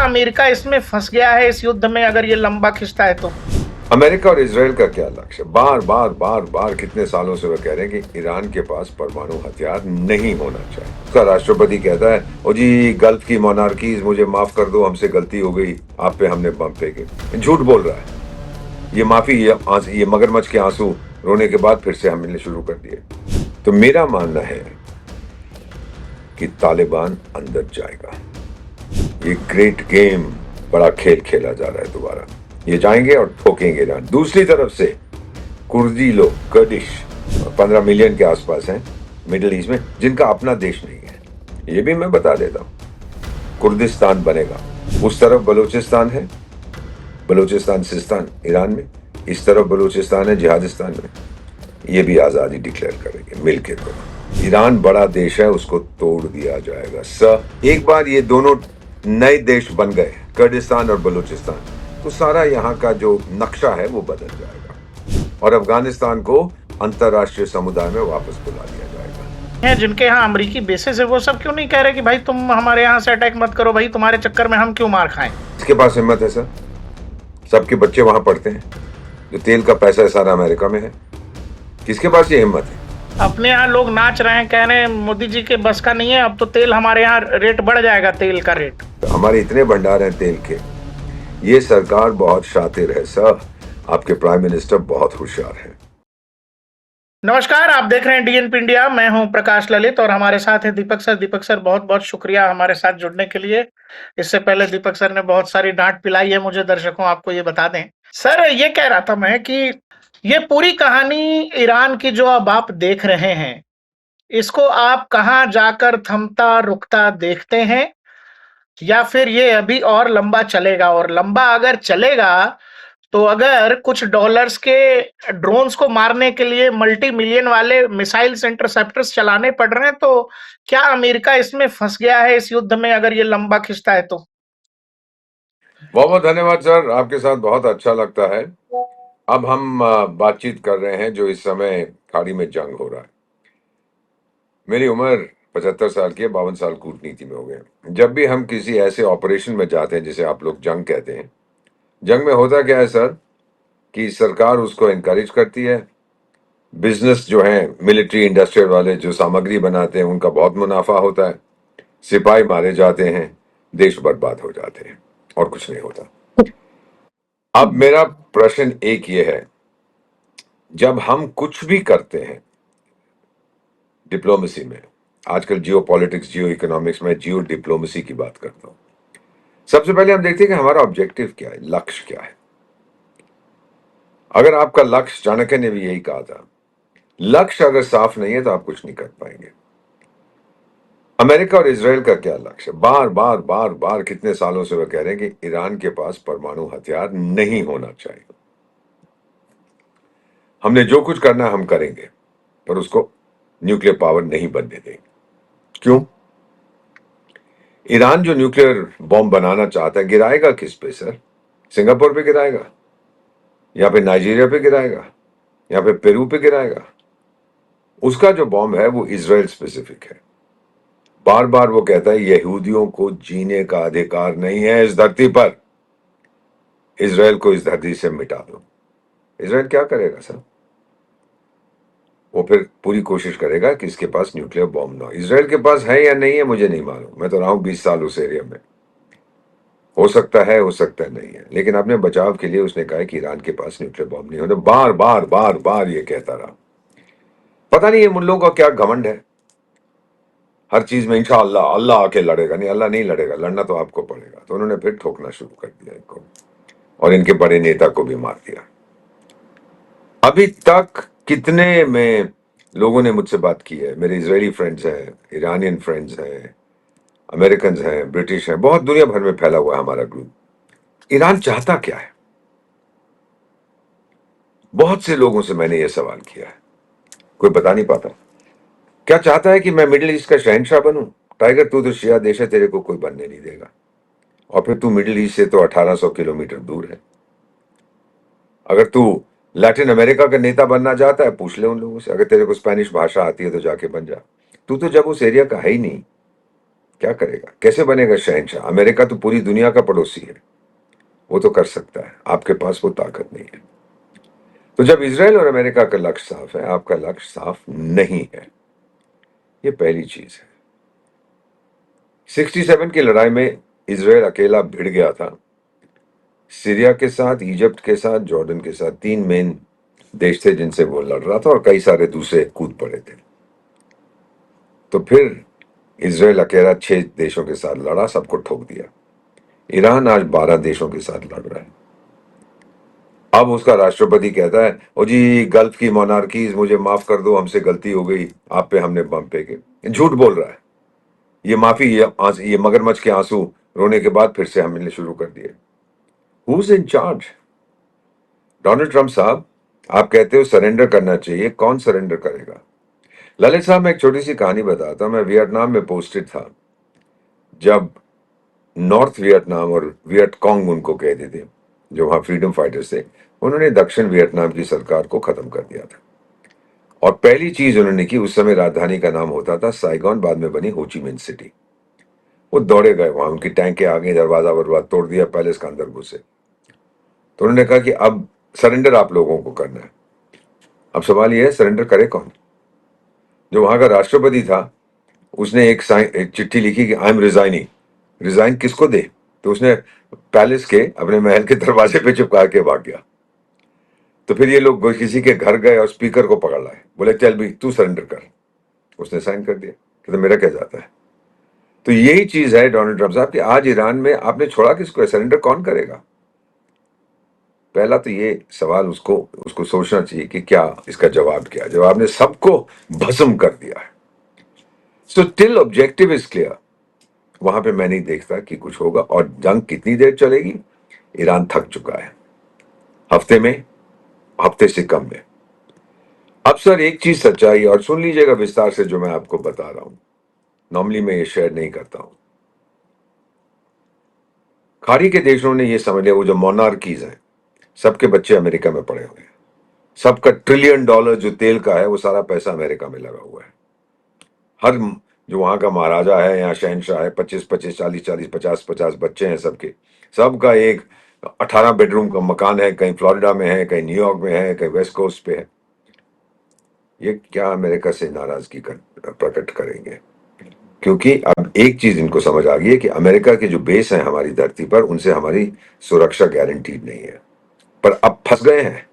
America इसमें फंस गया है इस युद्ध में, अगर ये लंबा खिंचता है तो? अमेरिका और इजराइल का क्या लक्ष्य? बार बार बार बार कितने सालों से वो कह रहे हैं कि ईरान के पास परमाणु हथियार नहीं होना चाहिए। उसका राष्ट्रपति कहता है, ओ जी गल्फ की मोनार्कीज मुझे माफ कर दो, हमसे गलती हो गई, आप पे हमने बम फेंके। झूठ बोल रहा है। ये माफी, ये मगरमच्छ के आंसू रोने के बाद फिर से हमने शुरू कर दिए। तो मेरा मानना है कि तालिबान अंदर जाएगा। ये ग्रेट गेम, बड़ा खेल खेला जा रहा है दोबारा। ये जाएंगे और ठोकेंगे ईरान। दूसरी तरफ से कुर्दी लोग, कर्दिश 15 मिलियन के आसपास हैं मिडिल ईस्ट में, जिनका अपना देश नहीं है। ये भी मैं बता देता हूं, कुर्दिस्तान बनेगा। उस तरफ बलूचिस्तान है, बलूचिस्तान सिस्तान ईरान में, इस तरफ बलूचिस्तान है जिहादिस्तान में। ये भी आजादी डिक्लेयर करेंगे मिलके। तो ईरान बड़ा देश है, उसको तोड़ दिया जाएगा। एक बार ये दोनों नए देश बन गए, कुर्दिस्तान और बलूचिस्तान, तो सारा यहाँ का जो नक्शा है वो बदल जाएगा और अफगानिस्तान को अंतरराष्ट्रीय समुदाय में वापस बुला लिया जाएगा। जिनके यहाँ अमेरिकी बेसिस है, वो सब क्यों नहीं कह रहे कि भाई तुम हमारे यहाँ से अटैक मत करो, भाई तुम्हारे चक्कर में हम क्यों मार खाएं? इसके पास हिम्मत है सर? सबके बच्चे वहां पढ़ते हैं, जो तेल का पैसा है सारा अमेरिका में है। किसके पास ये हिम्मत है? अपने यहाँ लोग नाच रहे हैं, कह रहे हैं मोदी जी के बस का नहीं है, अब तो तेल हमारे यहाँ रेट बढ़ जाएगा, तेल का रेट। तो हमारे इतने भंडार हैं तेल के। ये सरकार बहुत शातिर है सर, आपके प्राइम मिनिस्टर बहुत होशियार है। नमस्कार, आप देख रहे हैं डीएनपी इंडिया। मैं हूं प्रकाश ललित और हमारे साथ है दीपक सर। दीपक सर, बहुत बहुत शुक्रिया हमारे साथ जुड़ने के लिए। इससे पहले दीपक सर ने बहुत सारी डांट पिलाई है मुझे, दर्शकों आपको ये बता दें। सर, ये कह रहा था मैं कि ये पूरी कहानी ईरान की जो अब आप देख रहे हैं, इसको आप कहाँ जाकर थमता रुकता देखते हैं, या फिर ये अभी और लंबा चलेगा? और लंबा अगर चलेगा तो अगर कुछ डॉलर्स के ड्रोन्स को मारने के लिए मल्टी मिलियन वाले मिसाइल्स इंटरसेप्टर्स चलाने पड़ रहे हैं, तो क्या अमेरिका इसमें फंस गया है इस युद्ध में, अगर ये लंबा खिंचता है तो? बहुत बहुत धन्यवाद सर, आपके साथ बहुत अच्छा लगता है। अब हम बातचीत कर रहे हैं जो इस समय खाड़ी में जंग हो रहा है। मेरी उम्र 75 साल की है, 52 साल कूटनीति में हो गए। जब भी हम किसी ऐसे ऑपरेशन में जाते हैं जिसे आप लोग जंग कहते हैं, जंग में होता क्या है सर कि सरकार उसको एनकरेज करती है। बिजनेस जो है, मिलिट्री इंडस्ट्रियल वाले जो सामग्री बनाते हैं, उनका बहुत मुनाफा होता है। सिपाही मारे जाते हैं, देश बर्बाद हो जाते हैं और कुछ नहीं होता। अब मेरा प्रश्न एक ये है, जब हम कुछ भी करते हैं डिप्लोमेसी में, आजकल जियो पॉलिटिक्स, जियो इकोनॉमिक्स में जियो डिप्लोमेसी की बात करता हूं, सबसे पहले हम देखते हैं कि हमारा ऑब्जेक्टिव क्या है, लक्ष्य क्या है। अगर आपका लक्ष्य, चाणक्य ने भी यही कहा था, लक्ष्य अगर साफ नहीं है तो आप कुछ नहीं कर पाएंगे। अमेरिका और इजराइल का क्या लक्ष्य? बार बार बार बार कितने सालों से वो कह रहे हैं कि ईरान के पास परमाणु हथियार नहीं होना चाहिए। हमने जो कुछ करना है हम करेंगे, पर उसको न्यूक्लियर पावर नहीं बनने देंगे। क्यों? ईरान जो न्यूक्लियर बॉम्ब बनाना चाहता है, गिराएगा किस पे सर? सिंगापुर पे गिराएगा, या फिर नाइजीरिया पे गिराएगा, या फिर पेरू पे गिराएगा? उसका जो बॉम्ब है वो इजराइल स्पेसिफिक है। बार बार वो कहता है यहूदियों को जीने का अधिकार नहीं है इस धरती पर, इजराइल को इस धरती से मिटा दो। इजराइल क्या करेगा सर? वो फिर पूरी कोशिश करेगा कि इसके पास न्यूक्लियर बॉम्ब ना हो। इजराइल के पास है या नहीं है मुझे नहीं मालूम, मैं तो रहा हूं 20 साल उस एरिया में। हो सकता है, हो सकता है नहीं है, लेकिन अपने बचाव के लिए उसने कहा कि ईरान के पास न्यूक्लियर बॉम्ब नहीं होता। बार बार बार बार ये कहता रहा। पता नहीं ये मुल्लों का क्या घमंड है, हर चीज में इंशाअल्लाह अल्लाह आके लड़ेगा। नहीं, अल्लाह नहीं लड़ेगा, लड़ना तो आपको पड़ेगा। तो उन्होंने फिर ठोकना शुरू कर दिया इनको, और इनके बड़े नेता को भी मार दिया। अभी तक कितने में लोगों ने मुझसे बात की है, मेरे इजरायली फ्रेंड्स हैं, ईरानियन फ्रेंड्स हैं, अमेरिकन हैं, ब्रिटिश हैं, बहुत दुनिया भर में फैला हुआ है हमारा ग्रुप। ईरान चाहता क्या है? बहुत से लोगों से मैंने यह सवाल किया है, कोई बता नहीं पाता। क्या चाहता है कि मैं मिडिल ईस्ट का शहंशाह बनूं? टाइगर, तू तो शिया देश है, तेरे को कोई बनने नहीं देगा। और फिर तू मिडिल ईस्ट से तो 1800 किलोमीटर दूर है। अगर तू लैटिन अमेरिका का नेता बनना चाहता है, पूछ ले उन लोगों से। अगर तेरे को स्पेनिश भाषा आती है तो जाके बन जा। तू तो जब उस एरिया का है ही नहीं, क्या करेगा? कैसे बनेगा शहंशाह? अमेरिका तो पूरी दुनिया का पड़ोसी है, वो तो कर सकता है, आपके पास वो ताकत नहीं है। तो जब इजराइल और अमेरिका का लक्ष्य साफ है, आपका लक्ष्य साफ नहीं है। ये पहली चीज है। 67 की लड़ाई में इजराइल अकेला भिड़ गया था। सीरिया के साथ, इजिप्ट के साथ, जॉर्डन के साथ 3 मेन देश थे जिनसे वो लड़ रहा था, और कई सारे दूसरे कूद पड़े थे। तो फिर इजराइल अकेला 6 देशों के साथ लड़ा, सबको ठोक दिया। ईरान आज 12 देशों के साथ लड़ रहा है। अब उसका राष्ट्रपति कहता है, ओ जी गल्फ की मोनार्कीज मुझे माफ कर दो, हमसे गलती हो गई, आप पे हमने बम फेंके। झूठ बोल रहा है। ये माफी, ये मगरमच्छ के आंसू रोने के बाद फिर से हमने शुरू कर दिए। Who is in charge? Donald Trump साहब, आप कहते हो सरेंडर करना चाहिए, कौन सरेंडर करेगा? ललित साहब, मैं एक छोटी सी कहानी बताता हूं। मैं वियतनाम में पोस्टेड था जब नॉर्थ वियतनाम और वियतकॉन्ग उनको कहते थे, जो वहां फ्रीडम फाइटर्स थे, उन्होंने दक्षिण वियतनाम की सरकार को खत्म कर दिया था। और पहली चीज उन्होंने की, उस समय राजधानी का नाम होता था साइगॉन, बाद में बनी होची मिन सिटी। वो दौड़े गए वहां, उनकी टैंकें आ गई, दरवाजा वरवाजा तोड़ दिया, पैलेस का अंदर घुसे। तो उन्होंने कहा कि अब सरेंडर आप लोगों को करना है। अब सवाल यह है, सरेंडर करे कौन? जो वहां का राष्ट्रपति था, उसने एक चिट्ठी लिखी कि आई एम रिजाइनिंग। रिजाइन किसको दे? तो उसने पैलेस के, अपने महल के दरवाजे पे चिपका के भाग गया। तो फिर ये लोग किसी के घर गए और स्पीकर को पकड़ लाए, बोले चल भी तू सरेंडर कर। उसने साइन कर दिया। कहते मेरा क्या जाता है? तो यही चीज है डोनाल्ड ट्रंप साहब कि आज ईरान में आपने छोड़ा किसको है? सरेंडर कौन करेगा? पहला तो ये सवाल उसको उसको सोचना चाहिए कि क्या इसका जवाब क्या है। जवाब ने सबको भस्म कर दिया है। So till objective is clear, वहां पे मैं नहीं देखता कि कुछ होगा। और जंग कितनी देर चलेगी? ईरान थक चुका है। हफ्ते में, हफ्ते से कम में। अब सर एक चीज सच्चाई, और सुन लीजिएगा विस्तार से जो मैं आपको बता रहा हूं। नॉर्मली मैं ये शेयर नहीं करता हूं। खाड़ी के देशों ने ये समझ लिया, वो जो मोनार्कीज हैं, सबके बच्चे अमेरिका में पड़े हुए हैं। सबका $1 ट्रिलियन जो तेल का है, वो सारा पैसा अमेरिका में लगा हुआ है। हर जो वहां का महाराजा है या शहनशाह है, 25-25, 40-40, 50-50 बच्चे हैं सबके। सबका एक 18 बेडरूम का मकान है, कहीं फ्लोरिडा में है, कहीं न्यूयॉर्क में है, कहीं वेस्ट कोस्ट पे है। ये क्या अमेरिका से नाराजगी प्रकट करेंगे? क्योंकि अब एक चीज इनको समझ आ गई है कि अमेरिका के जो बेस हैं हमारी धरती पर, उनसे हमारी सुरक्षा गारंटीड नहीं है। पर अब फंस गए हैं।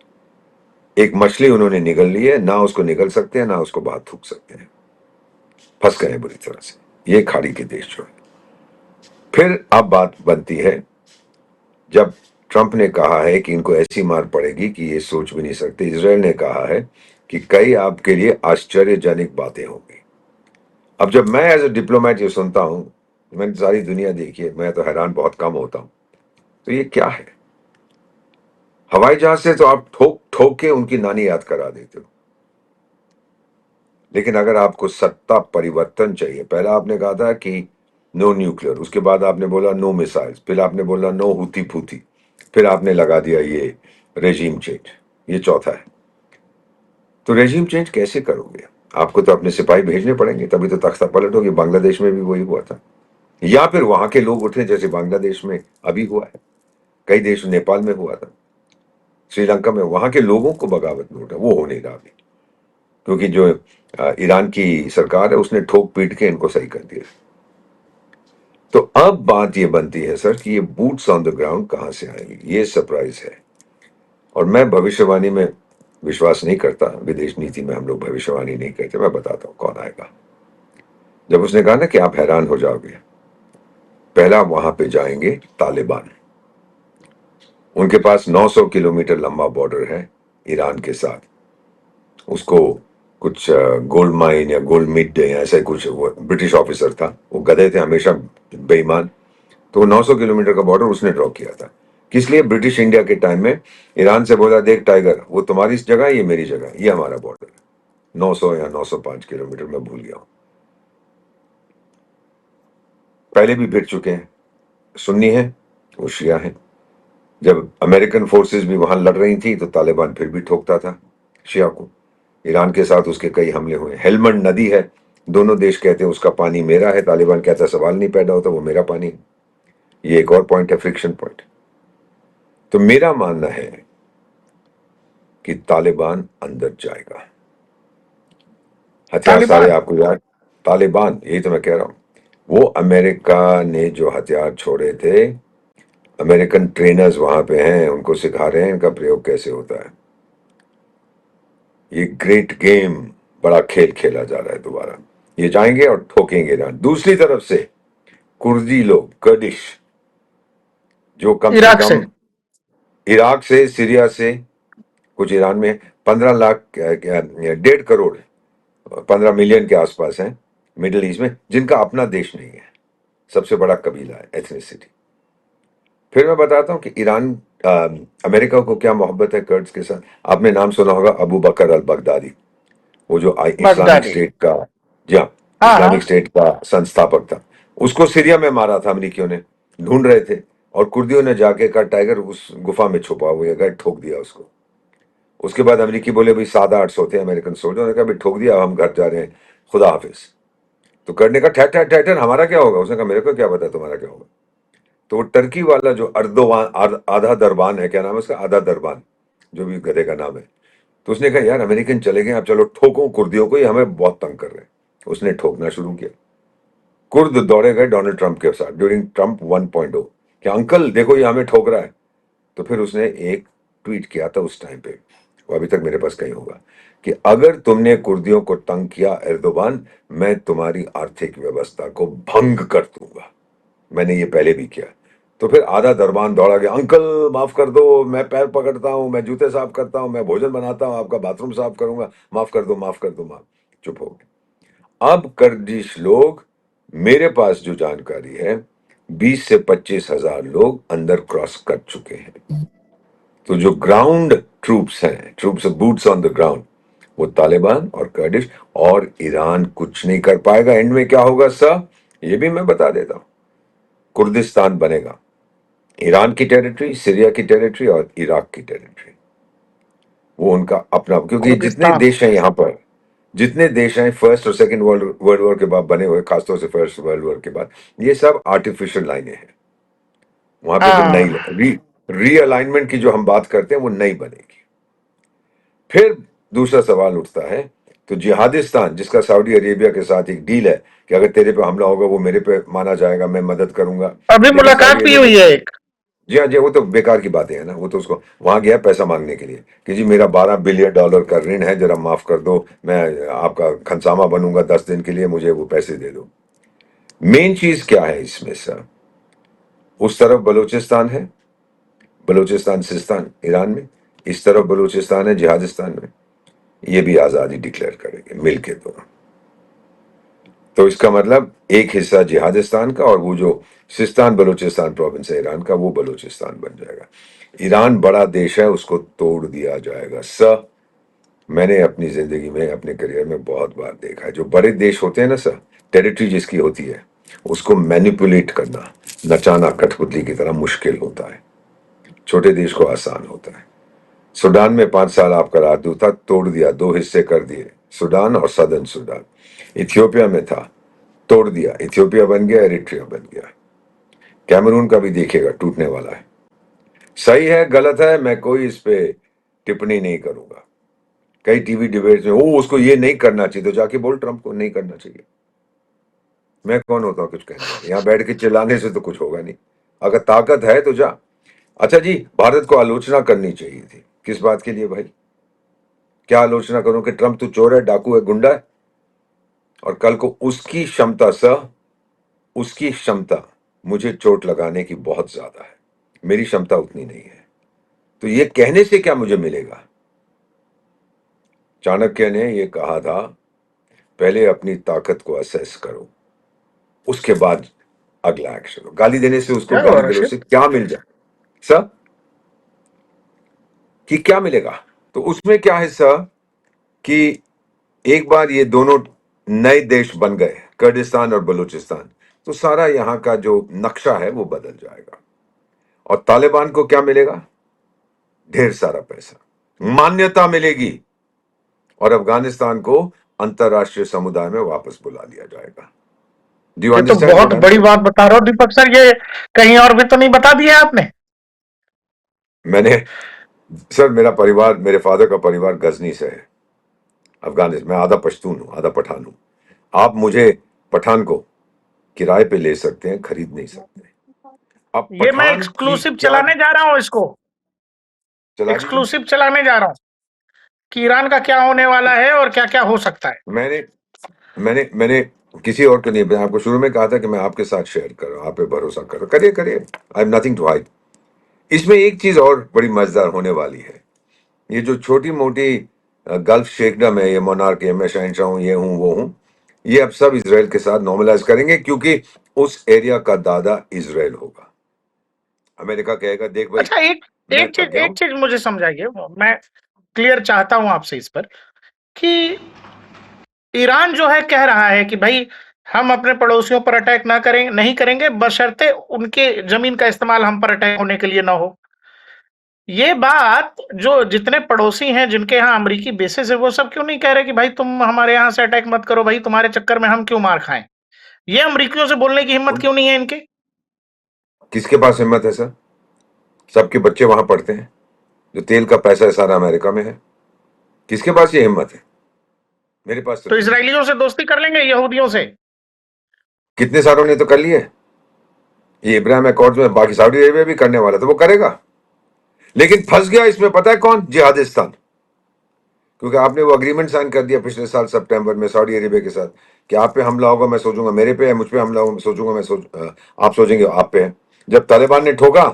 एक मछली उन्होंने निगल ली है, ना उसको निगल सकते हैं, ना उसको बाहर थूक सकते हैं। फंस गए बुरी तरह से ये खाड़ी के देश जो है। फिर अब बात बनती है, जब ट्रंप ने कहा है कि इनको ऐसी मार पड़ेगी कि ये सोच भी नहीं सकते। इजराइल ने कहा है कि कई आपके लिए आश्चर्यजनक बातें होंगी। अब जब मैं एज ए डिप्लोमेट ये सुनता हूं, मैंने सारी दुनिया देखी है, मैं तो हैरान बहुत कम होता हूं। तो ये क्या है? हवाई जहाज से तो आप ठोक ठोक के उनकी नानी याद करा देते हो। लेकिन अगर आपको सत्ता परिवर्तन चाहिए, पहला आपने कहा था कि नो न्यूक्लियर, उसके बाद आपने बोला नो मिसाइल्स, फिर आपने बोला नो हुती फूती, फिर आपने लगा दिया ये रेजिम चेंज, ये चौथा है। तो रेजिम चेंज कैसे करोगे? आपको तो अपने सिपाही भेजने पड़ेंगे, तभी तो तख्ता पलट होगी। बांग्लादेश में भी वही हुआ था। या फिर वहां के लोग उठे, जैसे बांग्लादेश में अभी हुआ है, कई देश, नेपाल में हुआ था, श्रीलंका में, वहां के लोगों को बगावत में उठा। वो हो नहीं रहा अभी, क्योंकि जो ईरान की सरकार है उसने ठोक पीट के इनको सही कर दिया। तो अब बात ये बनती है सर कि ये बूट्स ऑन द ग्राउंड कहां से आएंगे? ये सरप्राइज है। और मैं भविष्यवाणी में विश्वास नहीं करता, विदेश नीति में हम लोग भविष्यवाणी नहीं करते। मैं बताता हूं कौन आएगा। जब उसने कहा ना कि आप हैरान हो जाओगे, पहला वहां पे जाएंगे तालिबान। उनके पास 900 किलोमीटर लंबा बॉर्डर है ईरान के साथ। उसको कुछ गोल्ड माइन या गोल्ड मिड या ऐसा कुछ, ब्रिटिश ऑफिसर था, वो गधे थे हमेशा, बेईमान। तो 900 किलोमीटर का बॉर्डर उसने ड्रॉ किया था। किस लिए? ब्रिटिश इंडिया के टाइम में ईरान से बोला, देख टाइगर, वो तुम्हारी जगह, ये मेरी जगह, ये हमारा बॉर्डर है। 900 या 905 किलोमीटर, मैं भूल गया हूं। पहले भी भिड़ चुके हैं। सुन्नी है, वो शिया है। जब अमेरिकन फोर्सेस भी वहां लड़ रही थी तो तालिबान फिर भी ठोकता था शिया को। ईरान के साथ उसके कई हमले हुए। हेलमंड नदी है, दोनों देश कहते हैं उसका पानी मेरा है, तालिबान कहता सवाल नहीं पैदा होता, वो मेरा पानी है। ये एक और पॉइंट है, फ्रिक्शन पॉइंट। तो मेरा मानना है कि तालिबान अंदर जाएगा। हथियार सारे तालिबान आपको याद, तालिबान, यही तो मैं कह रहा हूं। वो अमेरिका ने जो हथियार छोड़े थे, अमेरिकन ट्रेनर्स वहां पे हैं, उनको सिखा रहे हैं इनका प्रयोग कैसे होता है। ये ग्रेट गेम, बड़ा खेल खेला जा रहा है दोबारा। ये जाएंगे और ठोकेंगे ईरान। दूसरी तरफ से कुर्दी लोग, कर्दिश, जो कम से इराक से। कम इराक से, सीरिया से, कुछ ईरान में 15 लाख, 1.5 करोड़, 15 मिलियन के आसपास हैं मिडिल ईस्ट में, जिनका अपना देश नहीं है। सबसे बड़ा कबीला है, एथनिसिटी। फिर मैं बताता हूं कि ईरान, अ, अमेरिका को क्या मोहब्बत है कर्ड्स के साथ। आपने नाम सुना होगा अबू बकर अल बगदादी, वो जो इस्लामिक बगदादी। स्टेट का, जी हाँ, हाँ हाँ। इस्लामिक स्टेट का संस्थापक था। उसको सीरिया में मारा था अमेरिकियों ने, ढूंढ रहे थे, और कुर्दियों ने जाके कहा टाइगर उस गुफा में छुपा हुआ है, गए ठोक दिया उसको। उसके बाद अमेरिकी बोले भाई 700-800 थे अमेरिकन सोल्जर ने कहा भाई ठोक दिया, हम घर जा रहे हैं, खुदा हाफिज। तो करने का ठहर ठहर ठहर, हमारा क्या होगा? उसने कहा मेरे को क्या पता तुम्हारा क्या होगा। तो वो टर्की वाला जो अर्दोवान, आधा दरबान है, क्या नाम है उसका, आधा दरबान, जो भी गधे का नाम है। तो उसने कहा यार अमेरिकन चले गए, अब चलो ठोको कुर्दियों को, ये हमें बहुत तंग कर रहे हैं। उसने ठोकना शुरू किया। कुर्द दौड़े गए डोनाल्ड ट्रंप के साथ ड्यूरिंग ट्रंप 1.0 कि अंकल देखो ये हमें ठोक रहा है। तो फिर उसने एक ट्वीट किया था उस टाइम पे, वो अभी तक मेरे पास कहीं होगा, कि अगर तुमने कुर्दियों को तंग किया एर्दोगान, मैं तुम्हारी आर्थिक व्यवस्था को भंग कर दूंगा। मैंने ये पहले भी किया। तो फिर आधा दरबान दौड़ा गया, अंकल माफ कर दो, मैं पैर पकड़ता हूं, मैं जूते साफ करता हूं, मैं भोजन बनाता हूं, आपका बाथरूम साफ करूंगा, माफ कर दो, माफ कर दो, माफ। चुप हो गए। अब कर्दिश लोग, मेरे पास जो जानकारी है, 20 से 25 हजार लोग अंदर क्रॉस कर चुके हैं। तो जो ग्राउंड ट्रूप्स हैं, troops boots on the ground, वो तालिबान और कर्दिश, और ईरान कुछ नहीं कर पाएगा। एंड में क्या होगा सर, ये भी मैं बता देता हूं। कुर्दिस्तान बनेगा ईरान की टेरिटरी, सीरिया की टेरिटरी और इराक की टेरिटरी। वो उनका अपना, क्योंकि जितने कुर्दिस्तान। देश हैं यहाँ पर, जितने देश हैं फर्स्ट और सेकंड वर्ल्ड वर्ल्ड वॉर के बाद बने हुए, खासतौर से फर्स्ट वर्ल्ड वॉर के बाद, ये सब आर्टिफिशियल लाइनें हैं। वहां पे फिर नई हाँ। रीअलाइनमेंट की जो हम बात करते हैं वो नई बनेगी। फिर दूसरा सवाल उठता है, तो जिहादिस्तान, जिसका सऊदी अरेबिया के साथ एक डील है कि अगर तेरे पे हमला होगा वो मेरे पे माना जाएगा, मैं मदद करूंगा। अभी लेकिन मुलाकात सऊदी भी अरेबिया, हुई है एक। जी हाँ जी, वो तो बेकार की बातें हैं ना। वो तो उसको वहां गया पैसा मांगने के लिए कि जी मेरा $12 बिलियन का ऋण है, जरा माफ कर दो, मैं आपका खनसामा बनूंगा 10 दिन के लिए, मुझे वो पैसे दे दो। मेन चीज क्या है इसमें सर, उस तरफ बलूचिस्तान है, बलूचिस्तान सिस्तान ईरान में, इस तरफ बलूचिस्तान है जिहादिस्तान में। ये भी आजादी डिक्लेयर करेंगे मिलके दोनों। तो इसका मतलब एक हिस्सा जिहादिस्तान का, और वो जो सिस्तान बलूचिस्तान प्रोविंस है ईरान का, वो बलूचिस्तान बन जाएगा। ईरान बड़ा देश है, उसको तोड़ दिया जाएगा सर। मैंने अपनी जिंदगी में, अपने करियर में बहुत बार देखा है, जो बड़े देश होते हैं ना सर, टेरिटरी जिसकी होती है, उसको मैनिपुलेट करना, नचाना कठपुतली की तरह मुश्किल होता है। छोटे देश को आसान होता है। सूडान में 5 साल आपका राजदूत था, तोड़ दिया, 2 हिस्से कर दिए, सूडान और सदर्न सूडान। इथियोपिया में था, तोड़ दिया, इथियोपिया बन गया, एरिट्रिया बन गया। कैमरून का भी देखिएगा, टूटने वाला है। सही है गलत है, मैं कोई इस पे टिप्पणी नहीं करूंगा। कई टीवी डिबेट्स में ओ उसको ये नहीं करना चाहिए, तो जाके बोल ट्रंप को नहीं करना चाहिए। मैं कौन होता हूं कुछ कहने वाला? यहाँ बैठ के चिल्लाने से तो कुछ होगा नहीं। अगर ताकत है तो जा। अच्छा जी, भारत को आलोचना करनी चाहिए थी, किस बात के लिए भाई? क्या आलोचना करूं कि ट्रंप तो चोर है, डाकू है, गुंडा है? और कल को उसकी क्षमता सर, उसकी क्षमता मुझे चोट लगाने की बहुत ज्यादा है, मेरी क्षमता उतनी नहीं है। तो ये कहने से क्या मुझे मिलेगा? चाणक्य ने ये कहा था, पहले अपनी ताकत को असेस करो, उसके बाद अगला एक्शन हो। गाली देने से, उसको क्या हुआ गाली गलौज रशिद? से क्या मिल जाए सर? कि क्या मिलेगा? तो उसमें क्या है सर, कि एक बार ये दोनों नए देश बन गए, कर्दिस्तान और बलूचिस्तान, तो सारा यहां का जो नक्शा है वो बदल जाएगा। और तालिबान को क्या मिलेगा? ढेर सारा पैसा, मान्यता मिलेगी। और अफगानिस्तान को अंतरराष्ट्रीय समुदाय में वापस बुला लिया जाएगा। डू यू ये तो अंडरस्टैंड बहुत व्हाट आई एम बड़ी सेइंग? बात बता रहे हो दीपक सर, ये कहीं और भी तो नहीं बता दिया आपने? मैंने सर, मेरा परिवार, मेरे फादर का परिवार गजनी से है, अफगानिस्तान। मैं आधा पश्तून हूं, आधा पठान हूं। आप मुझे, पठान को, किराए पे ले सकते हैं, खरीद नहीं सकते। अब ये मैं पठान की एक्सक्लूसिव क्या, चलाने जा रहा हूँ इसको, चला दीजिए। एक्सक्लूसिव चलाने जा रहा हूँ कि ईरान का क्या होने वाला है और क्या क्या हो सकता है। मैंने मैंने मैंने किसी और को नहीं, मैं आपको शुरू में कहा था कि मैं आपके साथ शेयर कर रहा हूं, आप पे भरोसा करो, करिए करिए, I have nothing to hide. इसमें एक चीज और बड़ी मजेदार होने वाली है। ये जो छोटी मोटी गल्फ शेखडम है, ये मोनार्क है, मैं शहंशाह हूं, ये हूं वो हूं, ये अब सब इसराइल के साथ नॉर्मलाइज करेंगे, क्योंकि उस एरिया का दादा इसराइल होगा। अमेरिका कहेगा देख भाई, अच्छा, एक मैं थक गया एक हूं। चीज मुझे समझाइए, मैं क्लियर चाहता हूं आपसे इस पर कि ईरान जो है कह रहा है कि भाई हम अपने पड़ोसियों पर अटैक ना करें, नहीं करेंगे, बशर्ते उनके जमीन का इस्तेमाल हम पर अटैक होने के लिए ना हो। ये बात जो जितने पड़ोसी हैं जिनके यहाँ अमेरिकी बेसिस है वो सब क्यों नहीं कह रहे कि भाई तुम हमारे यहाँ से अटैक मत करो, भाई तुम्हारे चक्कर में हम क्यों मार खाएं? ये अमेरिकियों से बोलने की हिम्मत उन क्यों नहीं है इनके? किसके पास हिम्मत है सर? सबके बच्चे वहां पढ़ते हैं, जो तेल का पैसा है सारा अमेरिका में है। किसके पास ये हिम्मत है? मेरे पास तो तो नहीं है। इसराइलियों से दोस्ती कर लेंगे यहूदियों से? कितने सारों ने तो कर लिए। ये इब्राहिम अकॉर्ड में बाकी सऊदी अरेबिया भी करने वाला था, वो करेगा। लेकिन फंस गया इसमें, पता है कौन? जिहादिस्तान। क्योंकि आपने वो अग्रीमेंट साइन कर दिया पिछले साल सितंबर में सऊदी अरेबिया के साथ कि आप पे हमला होगा मैं सोचूंगा मेरे पे है, मुझ पे हमला होगा मैं सोचूंगा आप सोचेंगे आप पे है। जब तालिबान ने ठोका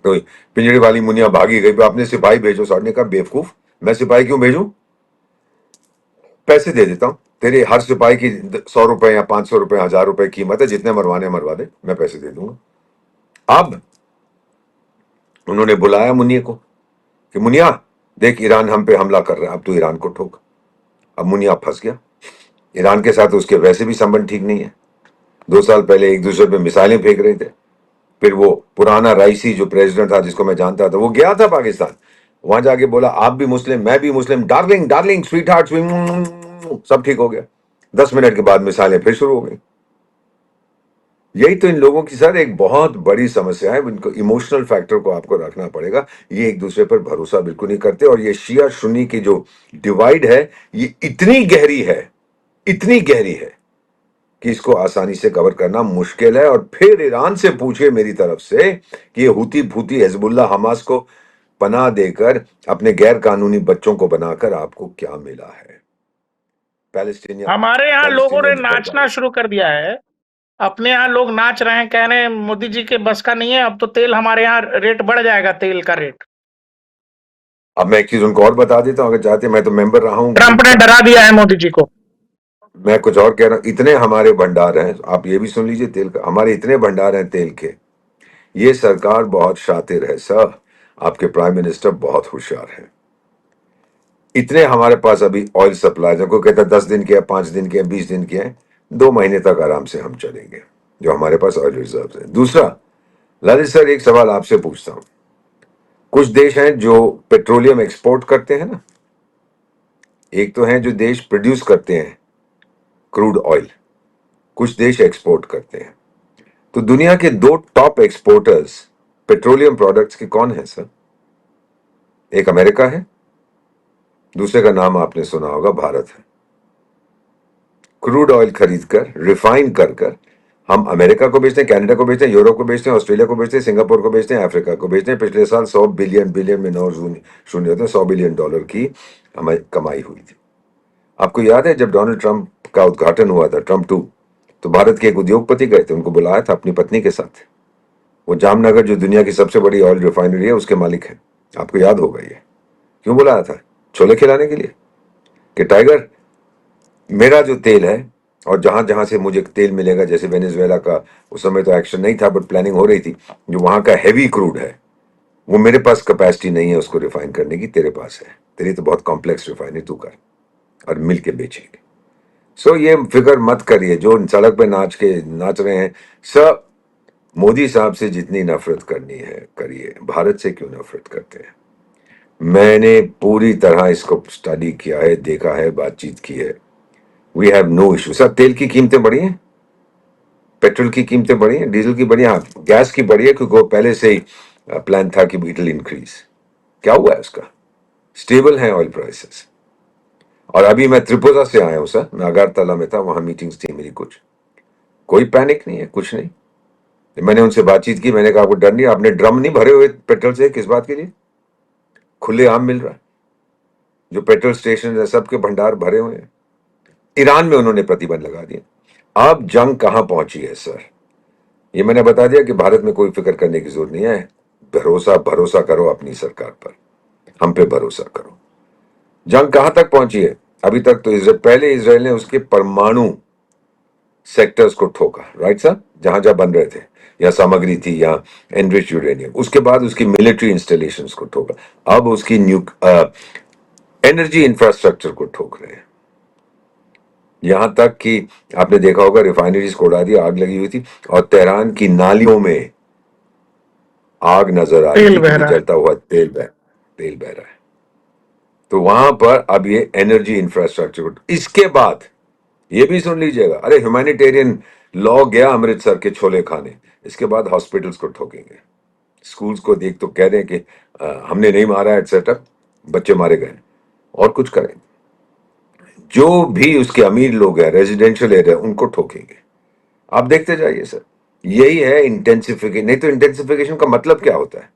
तो पिंजड़ी वाली मुनिया भागी गई, अपने सिपाही भेजो। सऊदी ने कहा बेवकूफ, मैं सिपाही क्यों भेजूं? पैसे दे देता हूं, तेरे हर सिपाही की 100 रुपए या 500 रुपए, 1000 रुपए कीमत है, जितने मरवाने मरवा दे, मैं पैसे दे दूंगा। अब उन्होंने बुलाया मुनिया को कि मुनिया देख, ईरान हम पे हमला कर रहा है, अब तू ईरान को ठोक। अब मुनिया फंस गया। ईरान के साथ उसके वैसे भी संबंध ठीक नहीं है। 2 साल पहले एक दूसरे पे मिसाइलें फेंक रहे थे। फिर वो पुराना राइसी जो प्रेसिडेंट था, जिसको मैं जानता था, वो गया था पाकिस्तान, वहां जाके बोला आप भी मुस्लिम, मैं भी मुस्लिम, डार्लिंग डार्लिंग, स्वीट हार्ट, सब ठीक हो गया। 10 मिनट के बाद मिसाइलें फिर शुरू हो गई। यही तो इन लोगों की सर एक बहुत बड़ी समस्या है। इनको इमोशनल फैक्टर को आपको रखना पड़ेगा। ये एक दूसरे पर भरोसा बिल्कुल नहीं करते, और ये शिया सुन्नी की जो डिवाइड है, ये इतनी गहरी है, इतनी गहरी है कि इसको आसानी से कवर करना मुश्किल है। और फिर ईरान से पूछे मेरी तरफ से कि ये हुती फूती हिजबुल्ला हमास को पनाह देकर अपने गैर कानूनी बच्चों को बनाकर आपको क्या मिला है? पैलेस्टीनियन हमारे यहाँ लोगों ने पैलेस्टीनियंस नाचना बर्बाद। शुरू कर दिया है। अपने यहाँ लोग नाच रहे हैं, कह रहे हैं मोदी जी के बस का नहीं है, अब तो तेल हमारे यहाँ रेट बढ़ जाएगा, तेल का रेट। अब मैं एक चीज उनको और बता देता हूं, अगर चाहते, मैं तो मेंबर रहा हूं ग्रुप ट्रंप ने का। डरा दिया है मोदी जी को। मैं कुछ और कह रहा हूं, इतने हमारे भंडार हैं, आप ये भी सुन लीजिए, तेल का हमारे इतने भंडार हैं तेल के। ये सरकार बहुत शातिर है सर, आपके प्राइम मिनिस्टर बहुत होशियार है। इतने हमारे पास अभी ऑयल सप्लाई है, कोई कहता है 10 दिन के, 5 दिन के, 20 दिन के हैं, 2 महीने तक आराम से हम चलेंगे, जो हमारे पास ऑयल रिजर्व है। दूसरा, ललित सर, एक सवाल आपसे पूछता हूं। कुछ देश हैं जो पेट्रोलियम एक्सपोर्ट करते हैं ना, एक तो हैं जो देश प्रोड्यूस करते हैं क्रूड ऑयल, कुछ देश एक्सपोर्ट करते हैं। तो दुनिया के 2 टॉप एक्सपोर्टर्स पेट्रोलियम प्रोडक्ट्स के कौन है सर? एक अमेरिका है, दूसरे का नाम आपने सुना होगा, भारत है। क्रूड ऑयल खरीद कर, रिफाइन कर कर हम अमेरिका को बेचते हैं, कनाडा को बेचते हैं, यूरोप को बेचते हैं, ऑस्ट्रेलिया को बेचते हैं, सिंगापुर को बेचते हैं, अफ्रीका को बेचते हैं। पिछले साल 100 बिलियन, बिलियन में 9 शून्य होते हैं, $100 बिलियन की हमारी कमाई हुई थी। आपको याद है जब डोनाल्ड ट्रंप का उद्घाटन हुआ था, ट्रंप 2, तो भारत के एक उद्योगपति गए थे, उनको बुलाया था अपनी पत्नी के साथ। वो जामनगर जो दुनिया की सबसे बड़ी ऑयल रिफाइनरी है उसके मालिक हैं, आपको याद होगा। ये क्यों बुलाया था? छोले खिलाने के लिए कि टाइगर, मेरा जो तेल है और जहां जहां से मुझे तेल मिलेगा, जैसे वेनेजुएला का उस समय तो एक्शन नहीं था बट प्लानिंग हो रही थी, जो वहां का हैवी क्रूड है, वो मेरे पास कैपेसिटी नहीं है उसको रिफाइन करने की, तेरे पास है, तेरी तो बहुत कॉम्प्लेक्स रिफाइनरी, तू कर और मिल के बेचेंगे। सो ये फिक्र मत करिए, जो सड़क पे नाच रहे हैं सब, मोदी साहब से जितनी नफरत करनी है करिए, भारत से क्यों नफरत करते हैं? मैंने पूरी तरह इसको स्टडी किया है, देखा है, बातचीत की है। We have no issue. Sir तेल की कीमतें बढ़ी हैं, पेट्रोल की कीमतें बढ़ी हैं, डीजल की बढ़ी हैं, हाँ गैस की बढ़ी है क्योंकि वो पहले से ही प्लान था कि इट विल इंक्रीज। क्या हुआ है उसका? स्टेबल है ऑयल प्राइसेस। और अभी मैं त्रिपुरा से आया हूं सर, मैं अगरतला में था, वहां मीटिंग्स थी मेरी कुछ। कोई पैनिक नहीं है, कुछ नहीं। मैंने उनसे बातचीत की, मैंने कहा आपको डर नहीं? आपने ड्रम नहीं भरे हुए पेट्रोल से? किस बात के लिए? खुले आम मिल रहा है, जो पेट्रोल स्टेशन है सबके भंडार भरे हुए हैं। ईरान में उन्होंने प्रतिबंध लगा दिया। अब जंग कहां पहुंची है सर? ये मैंने बता दिया कि भारत में कोई फिक्र करने की जरूरत नहीं है। भरोसा भरोसा करो अपनी सरकार पर, हम पे भरोसा करो। जंग कहां तक पहुंची है? अभी तक तो पहले इसराइल ने उसके परमाणु सेक्टर्स को ठोका, राइट सर, जहां जहां बन रहे थे, या सामग्री थी या एनरिच यूरेनियम। उसके बाद उसकी मिलिट्री इंस्टॉलेशंस को ठोका। अब उसकी एनर्जी इंफ्रास्ट्रक्चर को ठोक रहे हैं। यहां तक कि आपने देखा होगा रिफाइनरीज को उड़ा दिया, आग लगी हुई थी, और तेहरान की नालियों में आग नजर आ रही तेल थी बह क्योंकि रहा है। जलता हुआ तेल बह रहा है। तो वहां पर अब ये एनर्जी इंफ्रास्ट्रक्चर, इसके बाद ये भी सुन लीजिएगा, अरे ह्यूमैनिटेरियन लॉ गया अमृतसर के छोले खाने, इसके बाद हॉस्पिटल्स को ठोकेंगे। स्कूल्स को देख तो कह रहे हैं कि हमने नहीं मारा एटसेट्रा, बच्चे मारे गए, और कुछ करें। जो भी उसके अमीर लोग हैं, रेजिडेंशियल एरिया, उनको ठोकेंगे। आप देखते जाइए सर, यही है इंटेंसिफिकेशन। नहीं तो इंटेंसिफिकेशन का मतलब क्या होता है?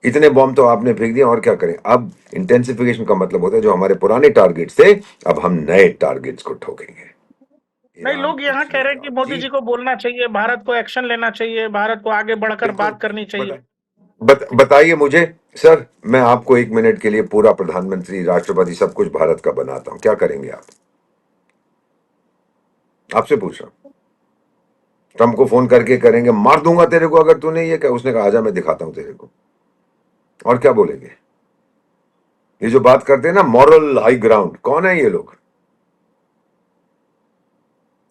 इतने बॉम्ब तो आपने फेंक दिया, और क्या करें? अब इंटेंसिफिकेशन का मतलब होता है जो हमारे पुराने टारगेट्स थे, अब हम नए टारगेट्स को ठोकेंगे। नहीं, ईरान लोग यहाँ कुछ कह रहे नहीं हैं कि और मोदी जी। जी को बोलना चाहिए, भारत को एक्शन लेना चाहिए, भारत को आगे बढ़कर बिल्कुल। बात करनी बता चाहिए। बताइए मुझे सर, मैं आपको एक मिनट के लिए पूरा प्रधानमंत्री, राष्ट्रपति, सब कुछ भारत का बनाता हूं, क्या करेंगे आप? आपसे पूछ रहा हूं। ट्रम्प को फोन करके करेंगे मार दूंगा तेरे को अगर तूने ये क्या? उसने कहा आजा मैं दिखाता हूं तेरे को। और क्या बोलेंगे? ये जो बात करते हैं ना मॉरल हाई ग्राउंड, कौन है ये लोग?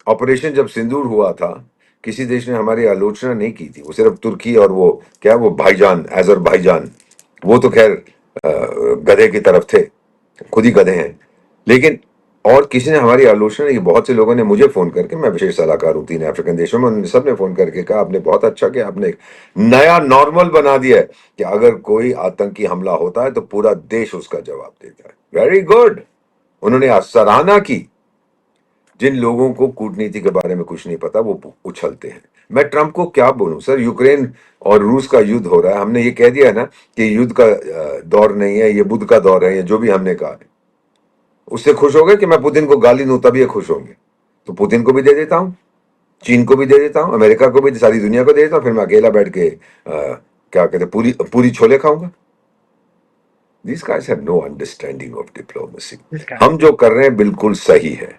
ऑपरेशन जब सिंदूर हुआ था, किसी देश ने हमारी आलोचना नहीं की थी, वो सिर्फ तुर्की और वो क्या, वो भाईजान, अजरबैजान, वो तो खैर गधे की तरफ थे, खुद ही गधे हैं। लेकिन और किसी ने हमारी आलोचना नहीं की। बहुत से लोगों ने मुझे फोन करके, मैं विशेष सलाहकार हूं 3 अफ्रीकन देशों में, उन्होंने सबने फोन करके कहा आपने बहुत अच्छा किया, आपने एक नया नॉर्मल बना दिया है कि अगर कोई आतंकी हमला होता है तो पूरा देश उसका जवाब देता है। Very good. उन्होंने सराहना की। जिन लोगों को कूटनीति के बारे में कुछ नहीं पता वो उछलते हैं। मैं ट्रंप को क्या बोलूं सर? यूक्रेन और रूस का युद्ध हो रहा है, हमने ये कह दिया है ना कि युद्ध का दौर नहीं है, ये बुद्ध का दौर है, ये जो भी हमने कहा है। उससे खुश हो गए कि मैं पुतिन को गाली दूं तभी ये खुश होंगे? तो पुतिन को भी दे देता हूं, चीन को भी दे देता हूं, अमेरिका को भी, सारी दुनिया को दे देता हूं, फिर मैं अकेला बैठ के क्या कहते हैं, पूरी पूरी छोले खाऊंगा। This guys have no understanding of diplomacy. इसका हम जो कर रहे हैं बिल्कुल सही है।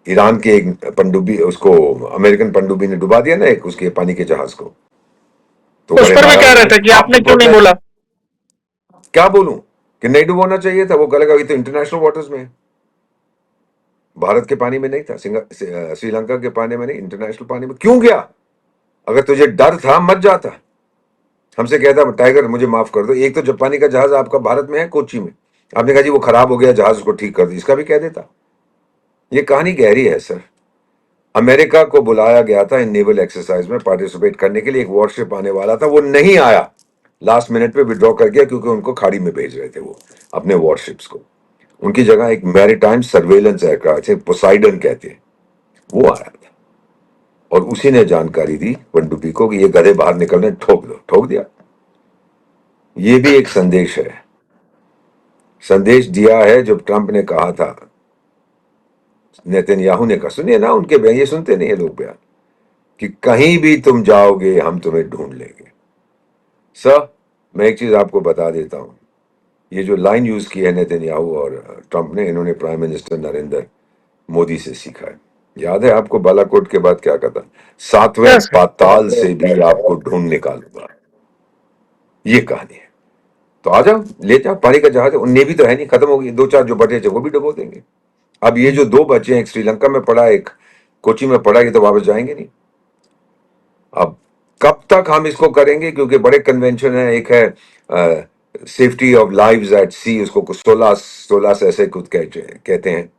ईरान के एक पनडुब्बी, उसको अमेरिकन पनडुब्बी ने डुबा दिया ना, एक उसके पानी के जहाज को, तो उस बड़े पर भी कह नाराज हो रहे गए। थे कि आप आपने तो क्यों नहीं बोला। क्या बोलूं कि नहीं डुबाना चाहिए था? वो कहेगा ये तो इंटरनेशनल वाटर्स में है, भारत के पानी में नहीं था, श्रीलंका के पानी में नहीं, इंटरनेशनल पानी में क्यों गया? अगर तुझे डर था मत जाता, हमसे कहता टाइगर मुझे माफ कर दो। एक तो जापानी का जहाज आपका भारत में है, कोच्चि में, आपने कहा जी वो खराब हो गया जहाज, उसको ठीक कर दो, इसका भी कह देता। ये कहानी गहरी है सर। अमेरिका को बुलाया गया था इन नेवल एक्सरसाइज में पार्टिसिपेट करने के लिए, एक वॉरशिप आने वाला था, वो नहीं आया, लास्ट मिनट पे विड्रॉ कर गया क्योंकि उनको खाड़ी में भेज रहे थे वो अपने वॉरशिप्स को। उनकी जगह एक मैरीटाइम सर्वेलेंस एयरक्राफ्ट, पोसाइडन कहते हैं, वो आया था, और उसी ने जानकारी दी पनडुब्बी को कि ये गधे बाहर निकलने, ठोक दो, ठोक दिया। ये भी एक संदेश है, संदेश दिया है। जब ट्रंप ने कहा था, नेतन्याहू ने कहा, सुनिए ना उनके बयान, ये सुनते नहीं है लोग बयान, कि कहीं भी तुम जाओगे हम तुम्हें ढूंढ लेंगे। सर मैं एक चीज आपको बता देता हूं, ये जो लाइन यूज की है नेतन्याहू और ट्रंप ने, इन्होंने प्राइम मिनिस्टर नरेंद्र मोदी से सीखा है। याद है आपको बालाकोट के बाद क्या कहता? सातवें यस। पाताल से भी आपको ढूंढ निकालूंगा। ये कहानी है। तो आ जाओ, ले जाओ, पानी का जहाज, नेवी तो है नहीं, खत्म होगी, दो चार जो बचे थे वो भी डुबो देंगे। अब ये जो दो बचे हैं, एक श्रीलंका में पड़ा, एक कोची में पड़ा, ये तो वापस जाएंगे नहीं। अब कब तक हम इसको करेंगे? क्योंकि बड़े कन्वेंशन है, एक है सेफ्टी ऑफ लाइव्स एट सी, उसको कुछ 16 16 से ऐसे कुछ कहते हैं।